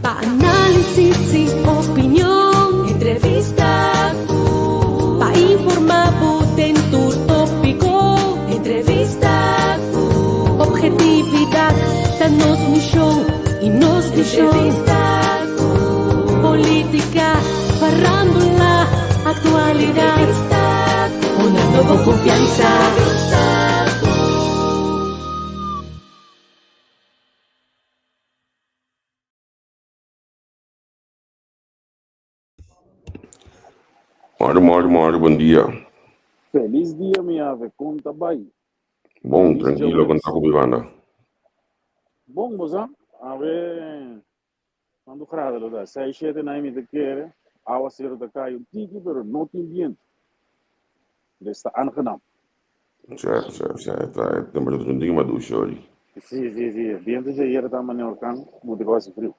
Análisis y opinión, entrevista, para informar dentro tópico, entrevista, objetividad, danos misión y nos entrevista, política, farándula, actualidad, una nueva confianza. Mário, bom dia. Feliz dia, minha ave, conta bem. Bom, Feliz tranquilo, dia, conta com Vivanda. Bom, moça, a ver, quando grada lo da, 6-7 na me de querer, a ser da cai tiki, pero não tem viento. Está aangenaam. Certo, temos um dia mais ducha hoje. Sim, viento já ia estar maneirando, muito quase frio.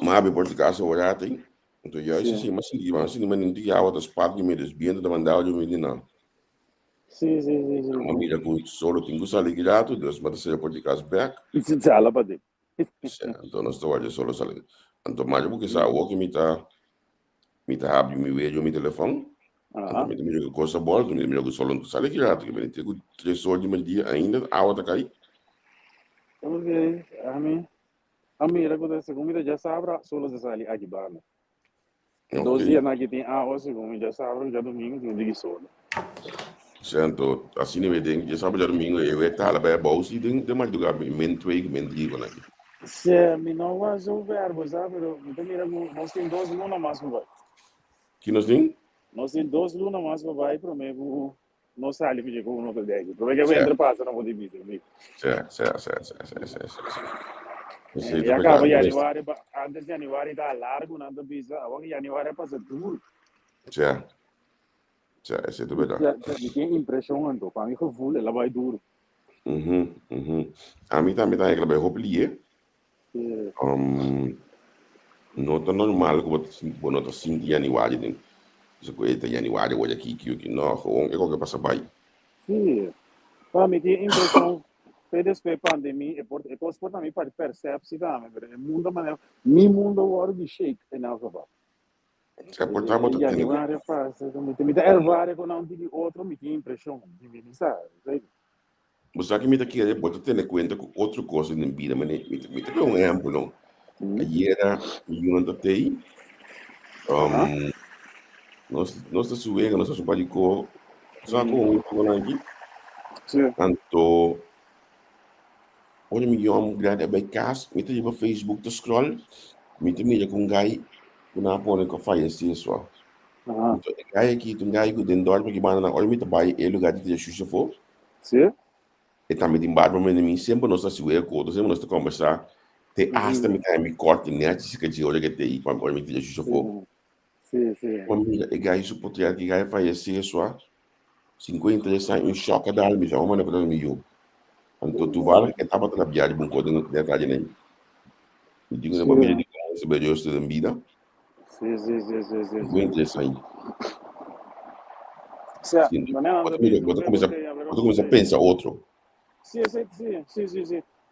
Maar bij podcast hoor je het. Então, juist assim, mas se não me diga a spot que me desbiando da mandar de menina. Sim. Uma amiga com solo tem que sair direto, Deus mas ser podcast back. Isso é ala para de. Então nós estou ali solo sair. Então mais porque sabe o que me tá abre me vejo meu telefone. Então me diga coisa boa, me diga solo sair direto, que me tem 3 horas de dia ainda a hora cai. Ok, a mim acontece comigo já sabe solo se sai aqui barno. 2 dias na que tem a hora segundo já sabe já domingo tem dia solo. Certo, assim me tem já sabe já domingo eu estar lá para bolsa e tem mais do que men com aqui. Se me não vai o verbo, sabe? Nós temos 2 lunas mais para vai. Que nós tem? Nós temos 2 lunas mais para vai para mim não sai de com no deg. Para que eu entre passa não vou dividir comigo. Certo. E acaba januário, antes de januário está largo, não precisa. Agora januário passa duro. Certo, esse é tudo verdade. Já tem impressão então, para mim que full ela vai duro. A mim também tá aquela bem roupelier. Não tá normal que você não tá sentindo januário, né? Isso que é januário hoje aqui que não, é qualquer passa bem. Sim. Para mim tem impressão desde a pandemia, e posso por também para perceber também, mas o mundo maneira, mi mundo agora de shake é na rua. É por tá botando. Januário passa, me dá ervário quando não tem outro, me tem impressão de minizar, sabe? Você sabe que me daqui é botar ter conta com outra coisa na vida, mas me tem um exemplo, não? Ayer eu não tei, nós suega, nós subalicou, sabe como aqui? Sim. Então, olha me um grande bem cas, me tem no Facebook to scroll, me tem meio com gai, na pone que faz assim só. Então, gai aqui, tem gai que dentro dorme que bana, olha me trabalha, ele lugar de xuxa for. Sim. E também tem barba, mas mim sempre nós suega coisa, sempre nós conversar. Te hasta me corte net, se que olha que tem para olha me de xuxa for. Sim. Família, e gai suportar que gai faz assim só. 53 anos, um choque da alma, já uma para mim. Então tu vai que estava na viagem um pouco de detalhe nem. Me digo na família de como se beijou toda a vida. Sim. 53 anos. Sim. Você começa a pensar outro. Sim.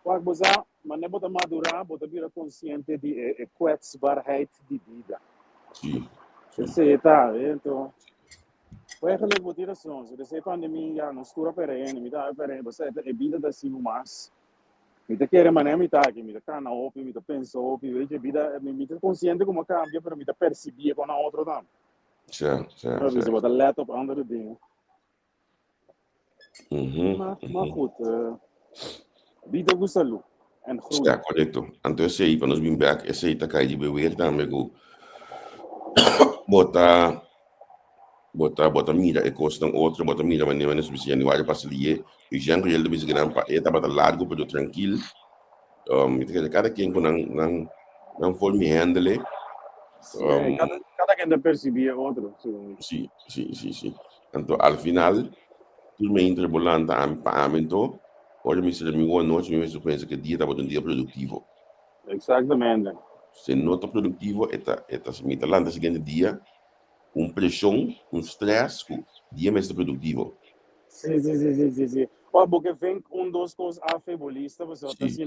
Quando você mané bota madurar, bota vira consciente de kwetsbaarheid de vida. Sim. Você tá, então. Foi aquela motivação, se você pandemia não escura perene, me dá perene, você é vida da sim mais. Me tá querendo mané me tá aqui, me tá cana op, me tá pensou op, veja vida, me tá consciente como cambia, pero me tá percebia com a outra não. Certo. Você bota laptop andere dingen. Maar goed, vida com saúde. Ja, correcto. Então esse aí, para nós vir back, esse aí tá caindo de beber também, bota mira, e costa outro, bota mira, mas nem se januário passa ali, e já que ele deve ganhar para tá bota largo, para tranquilo. Cada quem com não for me handle. Cada quem percebia outro. Sim. Então, ao final, tudo me entrebolando a pagamento. Olha, me se me noite, me pensa que dia estava um dia produtivo. Exatamente. Se não está produtivo, me está lá no seguinte dia, pressão, stress, dia mais produtivo. Sim. Porque vem dos coisas afebolistas, você está assim,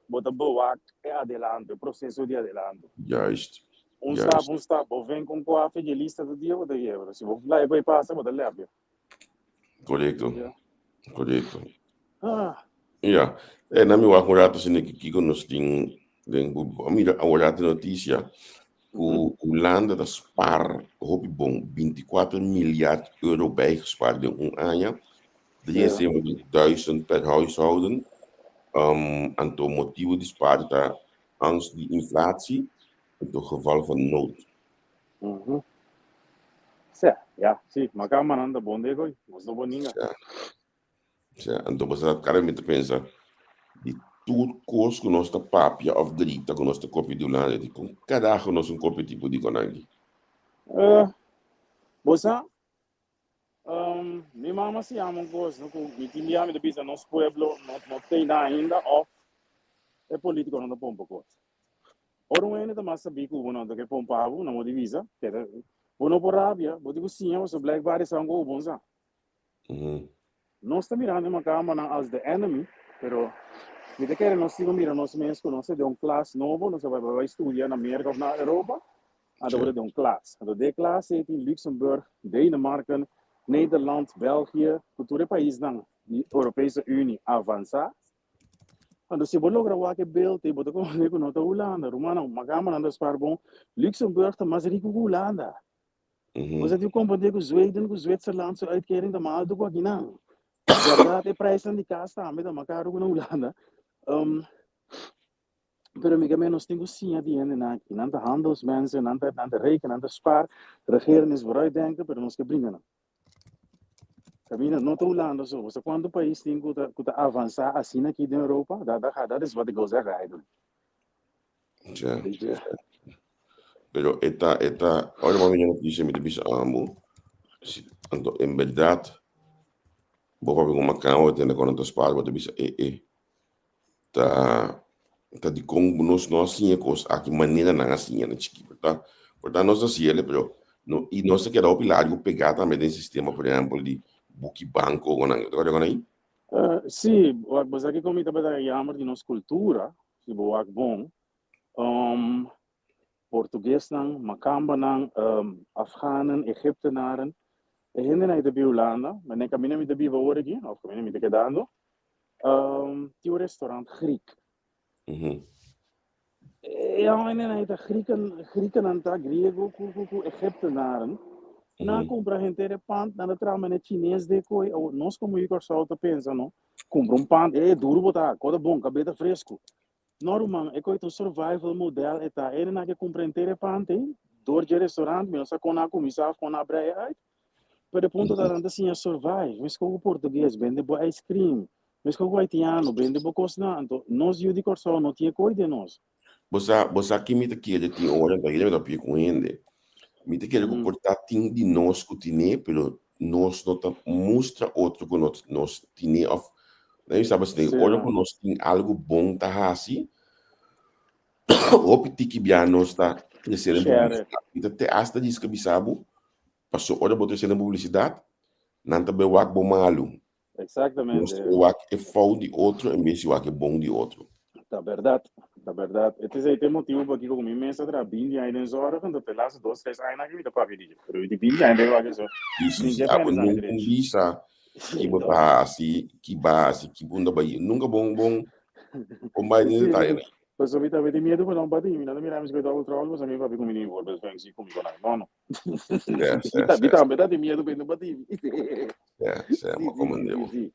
bota boa é adelante, o processo de adelante. Juist. Um stap, vem com o afegelista do dia, bota aí, se você lá e passa, bota leve. Correto. Yeah. Correto. Yeah. Na minha acurata, assim, que nós temos, a olhar a notícia, o Holanda dat spaar, hoop ik bom, 24 miljard euro bijgespaard in een jaar. 73.000 per huishouden. Aantal motieven die spaart daar, angst die inflatie, in het geval van nood. Sim, mas calma, não anda bom, dego, mas não boninga. Então você está claramente pensando, de tudo coisa que nós está papia of drita, que nós está copia de Holanda, de com cada dag nós copia tipo de conangi. Bosa, minha mama se ama coisa, me tinha me de nosso pueblo, não tem nada ainda, ou é político não pompa coisa. Ora um ainda mais sabia que o não que pompava, não divisa, que era não por rábia, vou dizer sim, eu sou black body sangue bom sa. Nós estamos mirando uma câmera as the enemy, pero me te querem nós sigo mirando nós mesmos, nós de classe novo, nós vai estudar na América ou na Europa, agora de classe. Então de classe é em Luxemburg, Denemarken, Nederland, België, cultura país da Europese Unie avançar. Então se você logra o que beeld, você pode comer com nota Holanda, Romana, uma câmera anda para bom, Luxemburg está mais rico que Holanda. Você tem que comparar com Zweden, com Zwitserland, so uitkering da mal do aqui não. Verdade, é preço de casa também da macaro com Holanda. Pero amiga menos tenho sim a diene na aqui, não da handelsmensen, não da reken, não da spar, regering is vooruit denken, pero nós que bringen. Caminha não tô Holanda so, você quando o país tem que avançar assim aqui na Europa, dat is wat ik wil zeggen eigenlijk. Pero ahora vamos a ver noticia me dice amo. En verdad, vou para uma cama tendo com outras palavras, vou dizer tá de como nós sim coisa aqui maneira não assim na chiquita, tá? Portanto nós assim ele, pero no e nós quer o pilar pegar também desse sistema, por exemplo, de book banco ou não, agora aí? Sim, mas aqui como também da jammer de nossa cultura, se boa bom. Portugees nang, Makamba nang, Afghanen, Egyptenaren. E hindi na ito Holanda, maar nee kami na met de biva origi, of kami na met de kedando. Die restaurant Griek. Ja, hindi na ito Grieken anta, Griego, Egyptenaren. Na compra gente de pant, na trama na Chinês de coi, ou nós como eu só te pensa, no? Compra pant, duro botar, coda bom, cabelo fresco. Normal, é que o survival model é tá, ele não quer compreender pante, dor de restaurante, mas só com a comissão, com a breia, para o ponto da renda assim, survive, mas com o português, vende bo ice cream, mas com o haitiano, vende bo cosna, então, nós e o de corso não tinha coisa de nós. Você aqui me te quer de olha, daí ele tá pico ainda. Me te quer comportar tim de nós que tinha, pero nós não tá mostra outro que nós tinha of. Né, sabe assim, olha que nós tem algo bom tá assim. O petit que nós está crescendo publicidade. Então até hasta diz que bisabo passou olha botar crescendo publicidade, não tá bem o bom malo. Exatamente. O é falso de outro em vez de o é bom de outro. Tá verdade. Esse aí tem motivo para que com minha mesa tra 20 anos hora quando te las 2 3 anos que me dá para vir. Pero de 20 anos eu acho isso. Não visa que base, que bunda bahia. Nunca bom vai nem tá aí. Pois eu tava de medo para não bater, me não miramos que do troll, mas a mim vai com menino vou bem se comigo não. Tá de medo para não bater. Uma comandeu. Sim.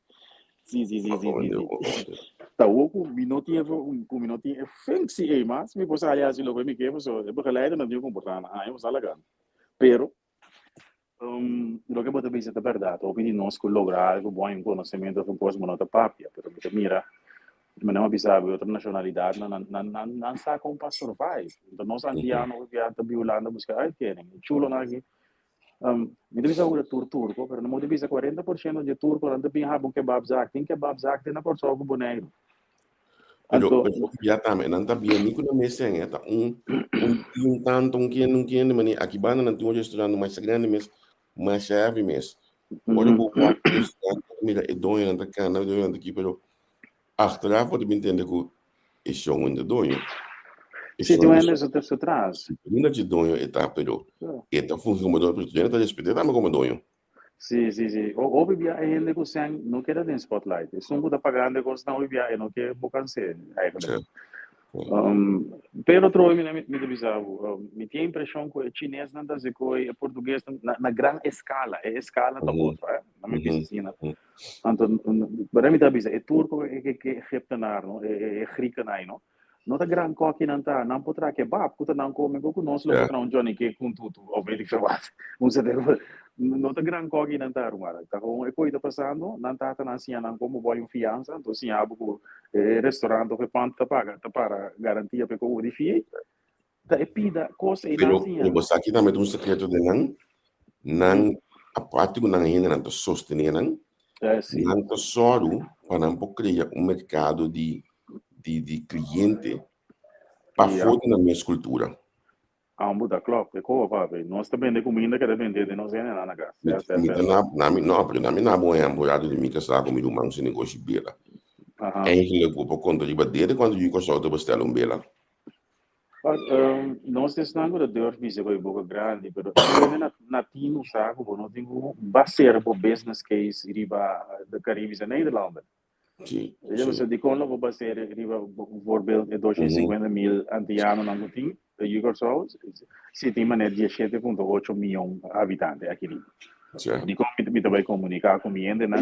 Tá o minuto é fancy mas me posso aliás logo me que você é begeleiden não digo comportando eu só legal pero lo que pode dizer é verdade a opinião nós que lograr algo bom em conhecimento de um posto monota papia pero me mira mas não avisava outra nacionalidade não está com para survive então nós andiamo que até Holanda buscar uitkering chulo na aqui me deve saber turco, pero não deve ser 40% de turco, não deve haver kebab zak, tem kebab zak tem na porção com boneiro. Pero já também, não tá bem, nem quando me sente, tá tanto não quer, mas aqui bana não tem um restaurante mais grande, mas chave mesmo. Olha o mira, é donho na cana, donho aqui, pero achteraf pode entender que é chão ainda donho. Sim, tu ainda se atrás. Ainda de donho está, pero esta função como donho, pero já está respeitado como donho. Sim. O bibia ainda que você não quer ter spotlight. Se não puder pagar ainda que não bibia, não quer bocar ser. Pero outro me divisava, me tinha a impressão que o chinês não está que o português na grande escala, é escala da outra, na minha piscina. Então, para mim também é turco que reptanar, não é ricanai, não. Não tá grande coque não tá, não poderá que bab, puta não come com nós lo poderá Johnny que com tudo, ou vem que faz. Não tá grande coque não tá, rumara. Tá com coisa passando, não tá na assim não como boa fiança, então assim abo restaurante que panta paga, tá para garantia para o edificio. Tá é pida coisa e assim. Pero você aqui também tem segredo de não a parte que não ainda não sostener não tá só para não criar mercado de cliente para fora da minha cultura. Muda claro, é como papai. Nós também de comida que depende de nós é na casa. Na boa amborado de mim que está comigo um se negócio bela. Eigenlijk por conta de bater quando eu gosto de bestar bela. Nós estamos na dor física e boca grande, mas na tino saco, não tenho basear por business case riba de Caribes Nederlanden. Sim. Você de como vou basear riba voorbeeld de 250.000 antiano na lutin, e eu só se tem maneira de 7,8 milhões de habitantes aqui. De como me vai comunicar com o cliente, né?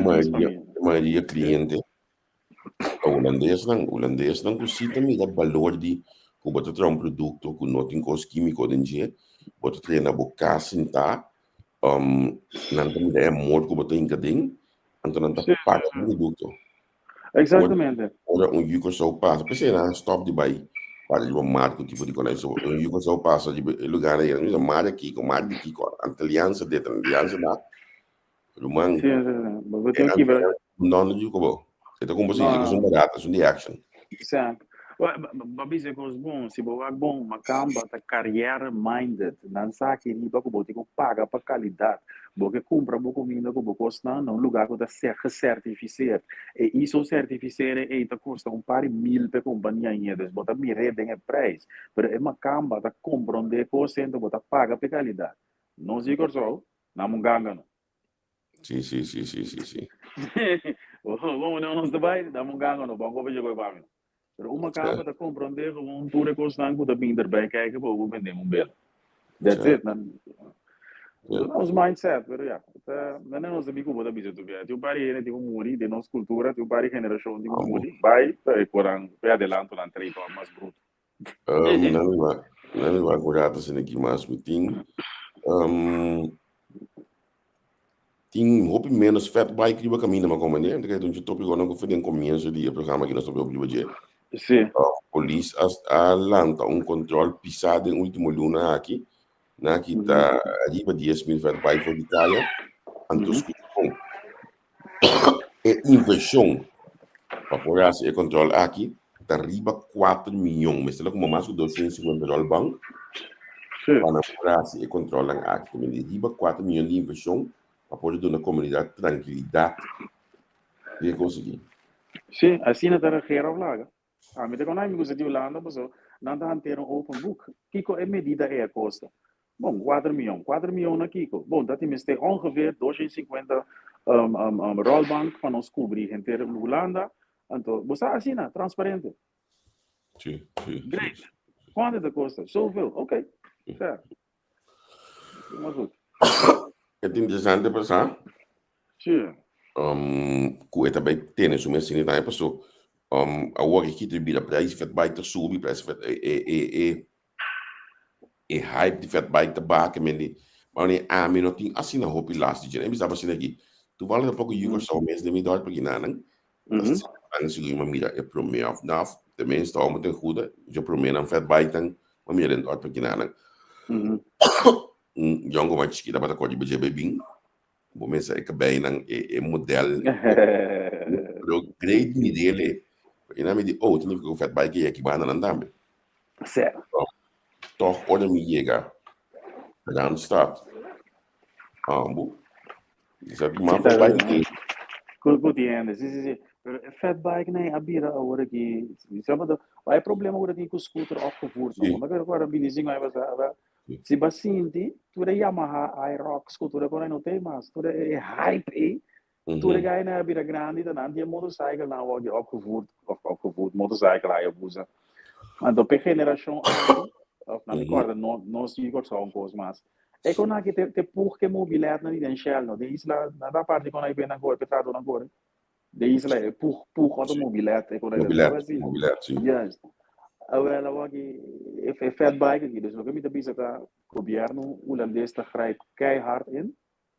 Maria cliente holandês não consiga me dar valor de que você tem produto que não tem coisa química dentro, você tem na boca sentar, não tem ideia morto que você tem que ter, então não está pago o produto. Exatamente. Ora yuko só passa, pensei na stop de Bahia, para de marco tipo de conexão, yuko só passa de lugar aí, não é mar aqui, com mar de aqui, com aliança de aliança da, rumang. Não yuko bom. Então como você diz, são baratas, são de action. Sim. Mas é coisa bom, se você é bom, macamba tá career minded, não sabe que riba que você paga para qualidade, você compra uma comida que você custa num lugar que está certificado, e isso certificado é tá custa par de mil para companhia ainda, você mira bem o preço, mas é macamba tá compra onde custa então você paga para qualidade, não se só, não ganga não. Sim. Vamos não se vai, não ganga não, vamos ver o que pero uma capa da compreender um tour constante da binder bij kijken voor hoe vender um belo. That's it. Os mindset, pero ja. Não é nosso amigo da bisa tu via. Tu pari ele tipo muri de nossa cultura, tu pari geração tipo muri. Vai para corang para adelanto na treta mais bruto. Não vai curar assim aqui mais meeting. Tem roupa menos fat bike que vai caminhar uma companhia, porque a gente topa igual não que foi em começo do programa que nós estamos ouvir. Sim. Polícia lança controle pisado em último luna aqui, na que está arriba 10.000 fat bike por Itália, antes é inversão para poder fazer controle aqui, está arriba 4 milhões, mas está como mais de $250 banco, para poder fazer controle aqui, mas arriba 4 milhões de inversão para poder dar na comunidade tranquilidade de conseguir. Sim, assim não está a gerar laga. Me digo, não, amigos de Holanda, mas não está a ter open book. Kiko é medida é a costa. Bom, 4 milhões na Kiko. Bom, dat is ongeveer 250 rolbank para nós cobrir inteiro na Holanda. Então, você assim, transparente. Sim. Great. Quanto da costa? Zoveel. Ok. Certo. Mas goed. É interessante passar. Sim. Que também tem isso, mas assim, não passou. Agora aqui tem a preço de bike ter subir, preço é hype de fat bike tabaco, mas nem não tem assim na roupa elástica, né? Estava assim aqui. Tu vale um pouco de só mês de melhor porque não, mas se uma mira é pro meio of naf, também está muito ajuda, já pro meio não fat bike tem uma mira dentro porque não. Jongo mais que dá para correr de bebê, vou pensar que bem não é modelo, o grade me dele e na me di tem que o fat bike aqui bana não dá. Certo. Toch orde me chega. Dan staat Ambu. Isso é uma bike. Compreende, sim. Fat bike, nee, abira agora aqui. Sabe, vai problema agora aqui com o scooter opgevoerd. Sim. Mas agora bilizinho aí se basinti, tudo é Yamaha iRock scooter agora não tem mais. Tudo é hype, tudo é na abira grande, dan die motorcycle nou wordt opgevoerd motorcycle aí usa. Então, per geração of na me corda não se igual só coisa mas é quando aqui te porque mobilidade na identidade não, de isla na parte quando aí vem agora, petado agora. De isla é por automobilete, quando ele estava assim. Sim. Yes. Agora ela aqui é fat bike aqui, dus ook met de bizar governo holandês está grijpt keihard in,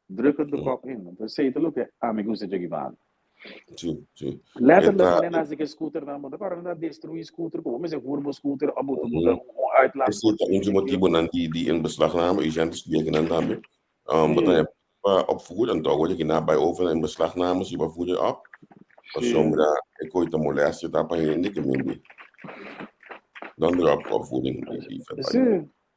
drukken de kop in. Então sei te look amigos de Jaguar. Sim. Letterlijk alleen als ik een scooter nam, dan kan ik destruir scooter, mas eu vou scooter, moet uitlaat. Esse é um motivo nanti di in beslagname, is antes die genannt haben. Wat dan opvoer en dan word je na bij over in beslagname, je bevoer je op. Sombra e coita molestia tá para ele que me dan erop opvoeding.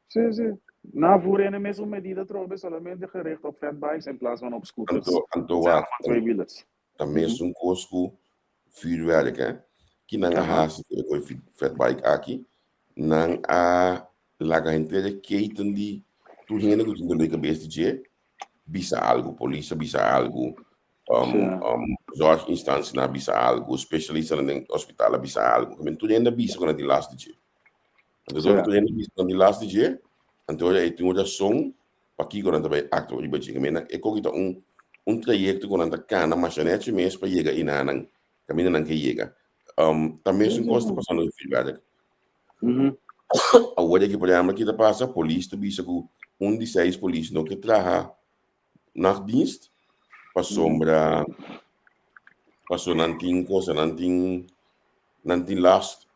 Sim. Na voer in de mesma medida trouxe somente gericht op fatbikes in plaats van op scooters. Também é um cosco vuurwerk, hè? Que não há fatbike aqui, não há laga inteira que tem de tudo ainda que tem de cabeça de bisa algo, polícia bisa algo, zorginstantie na bisa algo, specialista no hospital bisa algo, que tudo ainda bisa quando de last dia. Então tudo ainda bisa quando de last dia, então é tem outra som para aqui quando também acto de budget, que mena é coisa trajecto quando anda cana machinete mesmo para chegar in aan caminho não que chega. Também é um custo passando no feedback. Agora que por exemplo aqui tá passa polícia bisa com de 6 polícia não que trabalha nachtdienst para sombra passou nanting coisa nanting last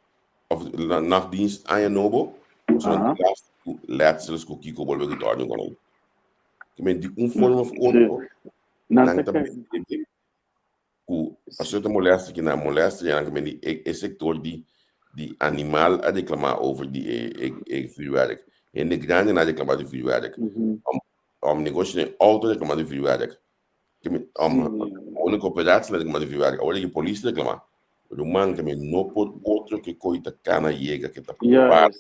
of nachtdienst aan je nobo passou nanting last letsels com Kiko volve que torna com ele que me de forma of outro não também o a certa molesta que na molesta já que me é sector de animal a reclamar over de vuurwerk en de grande na reclamar de vuurwerk negócio de auto reclamar de vuurwerk uma cooperação reclamar de vuurwerk agora que a polícia reclamar o man que me não por outro que coita cana chega que tá preocupado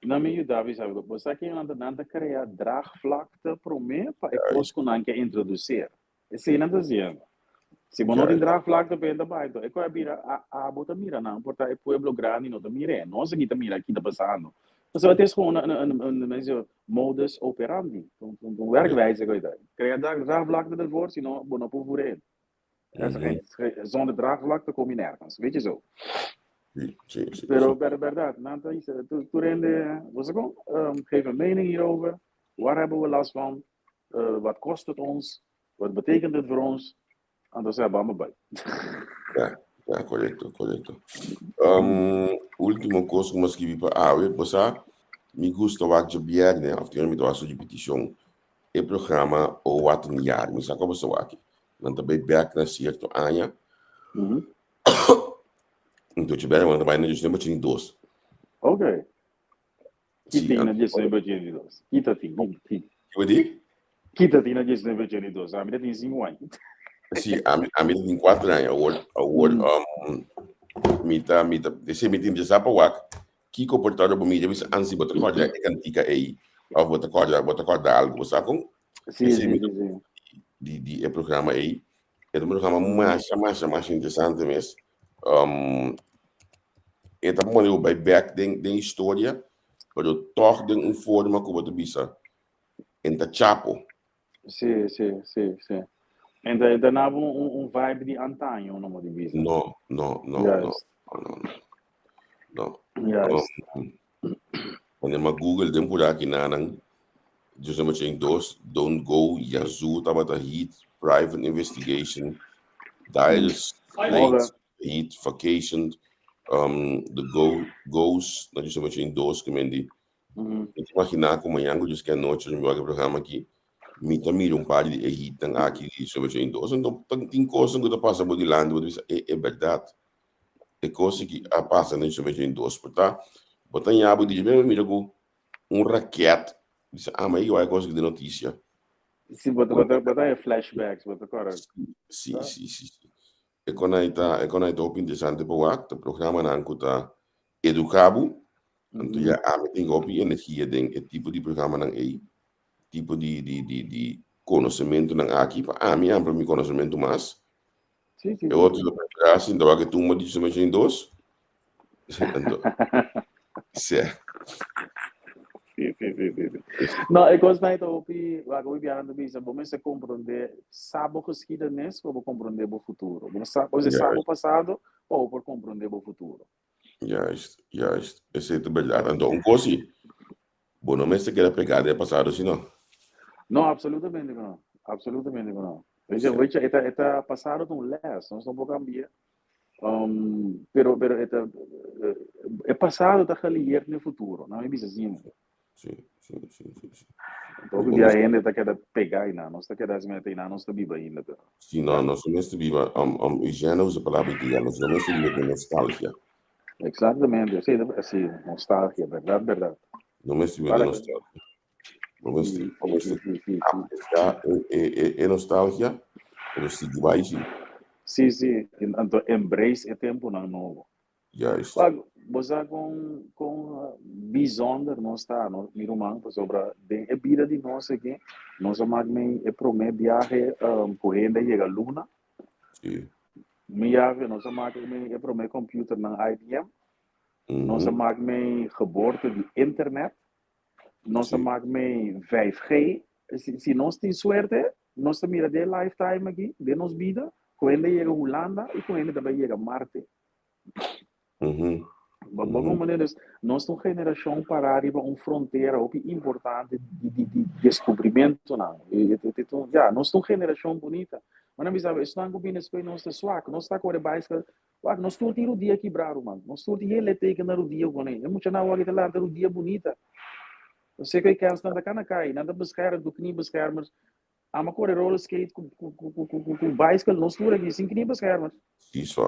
na minha Davi sabe você aqui anda criar draagvlakte para mim para eu posso não que introduzir esse não dizendo se você não tem draagvlakte para ainda vai então é que mira a bota mira não porque é pueblo grande não tá mira não se kita mira aqui tá passando você vai ter gewoon een modus operandi een werkwijze coisa criar draagvlakte ervoor senão não por voeren zonder draagvlakte kom je nergens weet je zo. Pero verdade, nada isso. Tu rende, você geef een mening hierover. Waar hebben we last van? Wat kost het ons? Wat betekent het voor ons? En dan zijn we allemaal bij. Ja, correcto. Último coisa que escrevi para você me gusta o que vier, né? After me doa de petição, e programa o wat een jaar, me saca você aqui. Não também back na certo ano. Então, tiveram uma trabalho de dezembro de 2. Ok. Que tem na dezembro de 2? Kita tem, bom, tem. Que diz? Kita tem na dezembro de 2. A minha tem 5 anos. Sim, a minha tem 4 anos. Agora, mita, desse me tem de sapawak. Que comportado para mim, já visse ansi bota corda é cantica aí. Ou bota corda algo, sabe como? Sim. De programa aí. É um programa mais interessante mesmo. Eta mo bij back den história, pero toch den forma como tu bisa. Enta chapo. Sim. En daarna vibe de antaño, não me diz. No. Quando eu Google den por aqui nanang, justamente em dos, don't go, Yazoo, tabata heat, private investigation, dials, heat, vacation, the goes, na justamente em dos, que me di. Imaginar como yango diz que a noite no meu programa aqui, me também par de heat tang aqui sobre em dos, então tem coisa que passa por dilando, é verdade. É coisa que passa na sobre em dos, portanto, botar em abo de bem me com raquete, diz mas eu é coisa de notícia. Sim, botar flashbacks, botar correto. Sim. E quando aí tá interessante para o programa não está educado, então já tem energia dentro tipo de programa não é, tipo de conhecimento não aqui para mim amplo meu conhecimento mais. Sim. E outro da assim, da que tu me disse mais em dois. Então, certo. Sim. Não, eu gosto de ouvir, agora viando do bicho, vamos se compreender, sabe o geschiedenis, ou compreender o futuro. Você sabe o passado, ou por compreender o futuro. Juist. Essa é a verdade. Então, coisa, bom, não me se quer pegar de passado, assim, não. Não, absolutamente não. Veja, está passado de les, nós não podemos cambiar. Pero é passado está ali no futuro, não é isso assim. Sim. Então, o dia ainda está querendo pegar ainda, nós está querendo se meter ainda, nós está vivo ainda. Sim, não, nós somos viva, higiene usa a palavra que nós somos viva de nostalgia. Exatamente, assim, nostalgia, verdade. Não me viva de nostalgia. É nostalgia, mas se vai sim. Sim, então, embrace é tempo não novo. Juist. Claro, você com visão de nós está, no irmão, sobre a vida de nós aqui, nós amamos é prometer viagem correndo e a luna. Sim. Nós amamos é prometer computer na IBM. Nós amamos geboorte de internet. Nós amamos 5G. Se nós temos sorte, nós temos de lifetime aqui, de nossa vida, correndo e a Holanda e correndo também a Marte. Vamos maneira, nós somos uma geração para arriba uma fronteira importante de descobrimento, não. Já, nós somos uma geração bonita. Mas não sabe, isso não é combina com nós suaco, nós está com a básica, nós estamos o dia quebrado, mano. Nós estamos o ele tem que dar o dia bonito. É muito na hora de lá dar o dia bonita. Eu sei que é nada cana cai, nada buscar do que nem buscar, mas há uma cor de roller skate com bicycle, nós estamos aqui sem que nem buscar, mas. Isso.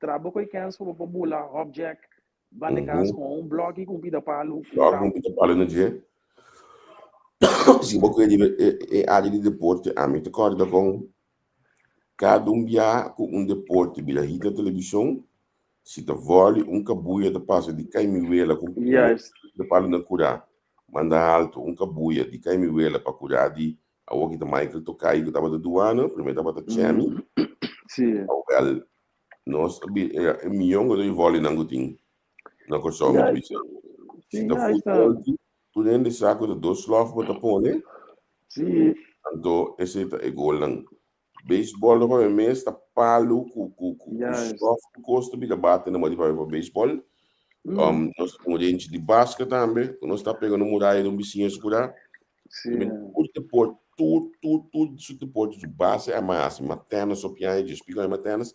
Trabalho com aqueles para popular object, vai de casa com blog e com pida palo. Blog com pida palo no dia. Sim, uma coisa é área de deporte. A mim te acorda com cada dia com deporte, bila hita televisão, se te vole cabuia de passa de caimiuela com de palo na cura, manda alto cabuia de caimiuela para curar de a walkie de Michael to cai que estava da doana, primeiro estava da Chemi. Sim. Nós milhão de vole não tem na coisa muito bicho. Se te futebol tu nem de saco de dois slof para pôr, sim. Então esse é gol não. Baseball não é mesmo está palo com slof custa de bate na moda para baseball. Nós temos gente de basquete também, nós está pegando muralha de bichinho escura. O deporte tudo isso deporte de base é mais materna só piano de espiga maternas.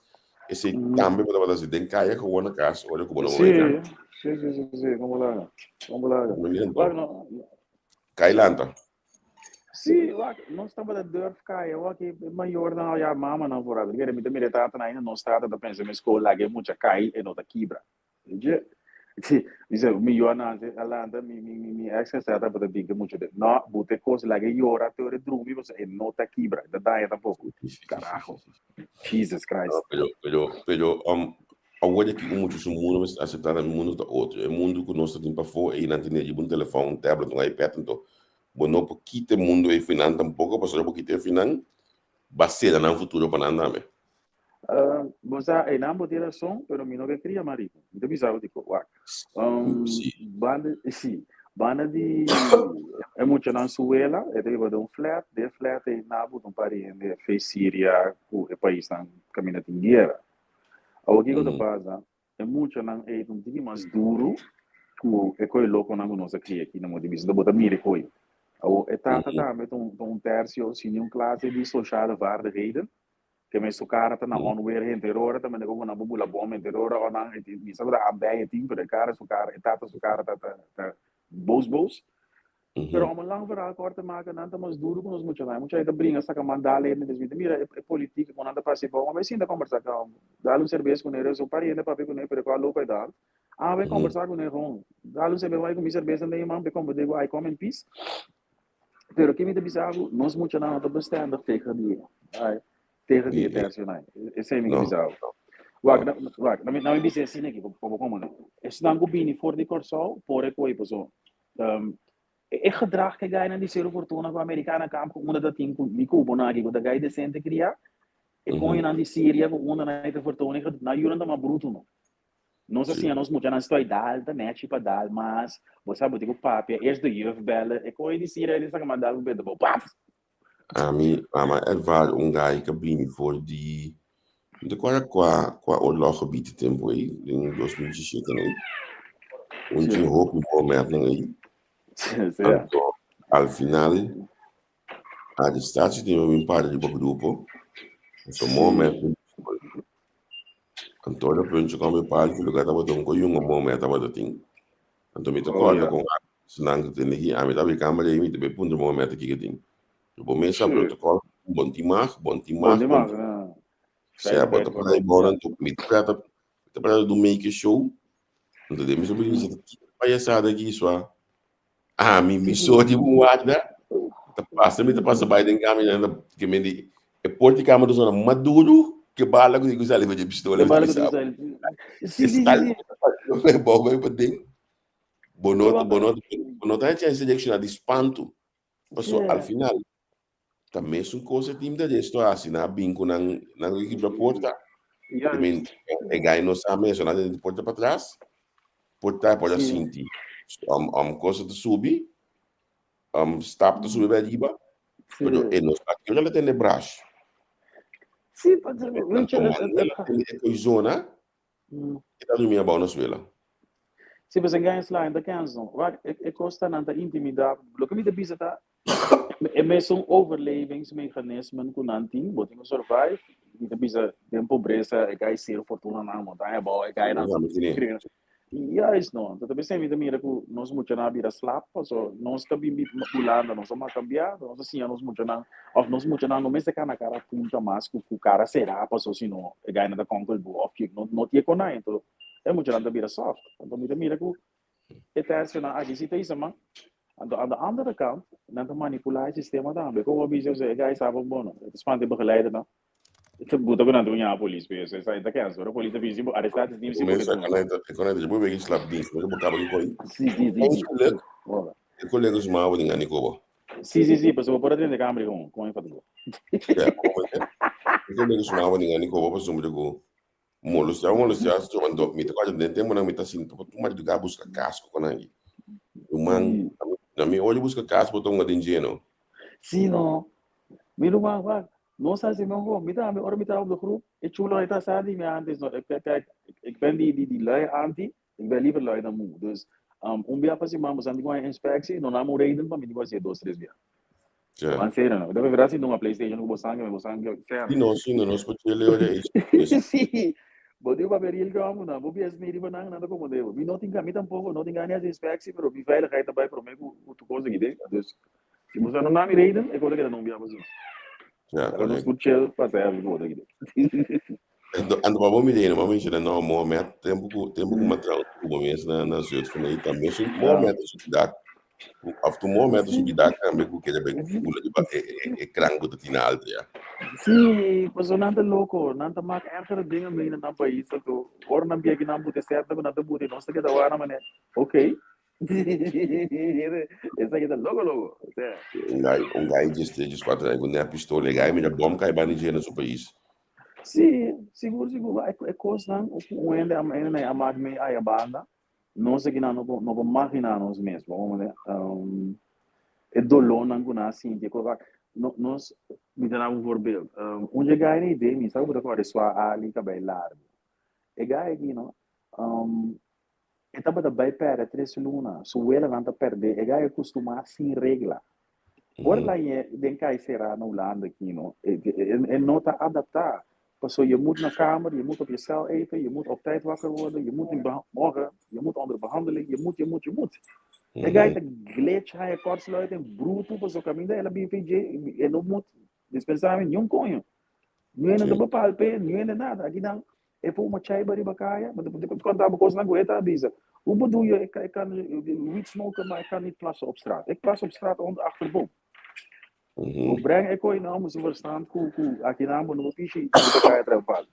Esse também para fazer den caia com na casa, olha como não é. Sim, vamos lá. Cailanta. Sim, nós estamos a dor ficar, eu aqui maior não a mama não por ali, me também está ainda não está da pensa me escola que muita cai e não da quebra. Dice melhor não ela anda me exercita para big muito de não bote coisa lá que eu ora teoria drumi você não tá quebra da daia tampouco carajo Jesus Christ pero agora que muitos mundo mas aceitar o mundo da outro é mundo que nós temos para fora e não tem nem um telefone um tablet um iPad então bueno porque o mundo é finan tampouco para porque ter finan baseada no futuro para nada mais você é não botar ação pero mim não queria marido então bizarro tipo banda de é muito na Suela é de flat e na botam para de fez Síria o país não caminha tem guerra o que eu passa é muito não é um dia mais duro que é coisa louco não nós aqui na moda bisa botar mire coi o etapa também um terço sim classe de social vaardigheden que me cara tá na onweer interior também como na bubula bom interior ou na me sabe a bem tempo de cara etapa tá bos pero uma lang verhaal corta maken nada mais duro com os muita ainda brinca essa mandala ele desvia mira é política quando anda participar mas ainda conversar com dá um serviço com ele o pari ainda para ver com ele pero qual louco é dar vai conversar com ele dá um serviço vai com cerveja nem mão be como digo I come in peace Pero que me bizarro, nós muito não estamos bestendig tegen die internationaal. Isso é muito bizarro. Wacht, nou een beetje zien ik op komen. Is dan goed binnen voor die corso, voor ik hoor zo. Ik gedrag que ga na die zero fortuna com a americana camp com uma da team com Nico Bonagi com da gai decente cria. E com na die Síria com uma na ita fortuna na yuranda ma bruto no. Nós assim nós muito na história dal da net para dal, mas você sabe que o papo é de youth bela e com die Síria eles são mandar um bed do pap. A mim ervaar guy que binnen voor die de qua oorloggebied tempo aí em 2017 aí. Onde hoop um momento aí. Então, al final a distância tem um par de grupo. So momento Antônio Pronto como pai que lugar tava tão com um momento tava do ting. Então me toca com senang que tem aqui a me tava câmera e me teve ponto momento aqui que tem. Eu vou mensar protocolo bom timar. Se a bota para aí bora tu me trata para do make show. Então demos sobre isso palhaçada aqui só. Ah, me sou de guarda. Tá passa Biden caminhando que me di e porti câmera zona maduro que bala com isso ali de pistola. Sim. É bom vai poder. Bonota tinha seleção de espanto. Passou al final. Também são coisas tímidas de estou assim na bingo na equipe da porta. Também é ganho não sabe só nada de porta para trás. Porta pode sentir. Coisa de subir. Stap de subir para riba. Pero e nos aqui já tem braço. Sim, pode ser. Tem zona. E tá dormindo bom na suela. Sim, você ganha lá ainda canção. Vai, é costa não tá intimidade. Lo que me dá tá é mesmo overlevingsmechanismen com anting, botem survive. Me dá tem pobreza, é cai ser fortuna na montanha, boa, é cai na. Ja, is não. Então também sempre mira que nós muito na vida slap, so nós também pulando, nós vamos cambiar, nós assim nós muito na, of nós muito na no mês de cara punta mais que o cara será, passou se não, é ganha da conquer do off, não tinha com nada, então é muito na vida soft. Então mira que é tensionar a gente tem isso, mas aan de andere kant, dan manipuleer je systeem dan. Bijvoorbeeld, wie zegt, guys, hebben bono. Het is van de begeleider dan. Het moet ook naar doen, ja, politie. Ze zijn de kans, hoor. Politie, wie ze arrestaat is niet meer. Mensen kan het je moet slap dienst, maar je moet hebben gewoon. Sim. De collega's maar wat dingen niet komen. Sim, pessoal, por dentro da câmera com a fatura. Ja, de collega's maar wat dingen niet komen, pas om te go. Molostia, zo van dok, met de net tempo na met assim, tu maar de ga busca casco com aí. O man, na minha olho busca casco botou um dinheiro. Sim, não. Mira uma, não sabe se não, me dá op de groep. Ik chulo het as die me antes nog. Ik ben die lui anti. Ik ben liever lui dan moe. Dus dia pas si mamos andi com a inspectie, não namo reden para me digo assim 2-3 dias. Ja. Man sério não. Deve virar assim numa PlayStation com sangue. Sim, não pode ler olha isso. Sim. Bodi ba beril ka mo na, bobi as niri ba nang nada como devo. Mi não tinha, mi tampouco, não tinha nem as inspecções, pero mi veiligheid também para mim o coisa que tem. Dus se você não me reden, eu coloquei não via mais. Ja, eu não escutei para a vida aqui. Ando para me reden, mas me não momento tempo com material como mesmo na ciudad foi aí também só momento de dar. After momento de dar também que ele bem pula de crango de tina alta ja. Sim, mas não anda louco, não anda mais erger dingen mee in dat país, então, ora não via que não pode ser, não te pode, não sei que da hora, mané. Ok. Essa aqui tá logo. Um guy just quatro com a pistola, guy me bom cai banije no seu país. Sim, seguro, é coisa não, ainda a magme a banda. Não sei que não imaginar nós mesmos, vamos ver. É dolor não guna assim, que nós me dá voorbeeld. Onde ga je ideia, me sabe por agora sua ali cabelo largo. É ga aqui não. É tava da bem pera 3 luna, so ela não tá perder. É ga é costuma sem regra. Por lá é den cai será no Holanda aqui não. É não tá adaptar. Zo, je moet naar kamer, je moet op je cel eten, je moet op tijd wakker worden, je moet morgen, je moet onder behandeling, je moet. En ga je de glitch, ga je kortsluiten, bruto, op zo'n caminho, ela BVJ, en não moet dispensar nenhum conho. Nu ainda não palpe, nu ainda nada. Aqui não, é por uma chai bari bacaya, mas depois quando a coisa não aguenta, avisa. Hoe bedoel je, ik kan wit smoken, maar ik kan niet plassen op straat. Ik plas op straat achter boom. O breng é coisa não, mas o verstand aqui na mão não piche que cai trabalho.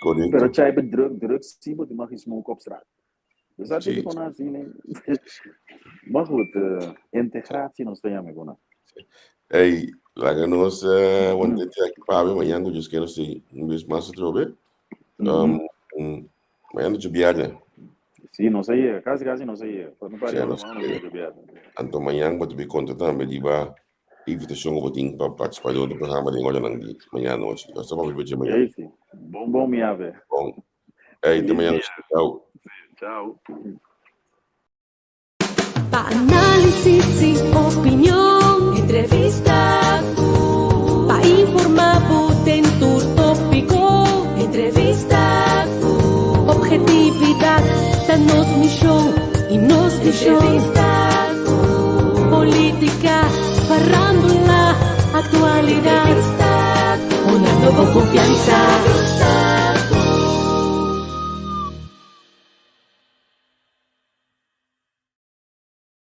Correto. Pero chai be drug sim, but mag smoke op straat. Dus dat Sim. is gewoon aan zien. Maar goed, integratie nog steeds aan me. Hey, lá que nós vamos ter aqui para ver amanhã, eu disse que não sei, um vez mais se trobe. Amanhã de biada. Sim, não sei, quase não sei. Quando parei Sim, não não sei. Então amanhã vou te contar também de ba invitação que eu tenho para participar do programa de agora não dia, amanhã à noite. Eu só vou ver de É amanhã. isso. Bom me ave. Bom. Hey, até amanhã. Tchau. Tchau. Pa-análisis y opinión, entrevista pa-informar en tu tópico, entrevista objetividad, danos mi show y nos di show, política, farándula, actualidad, una nueva confianza.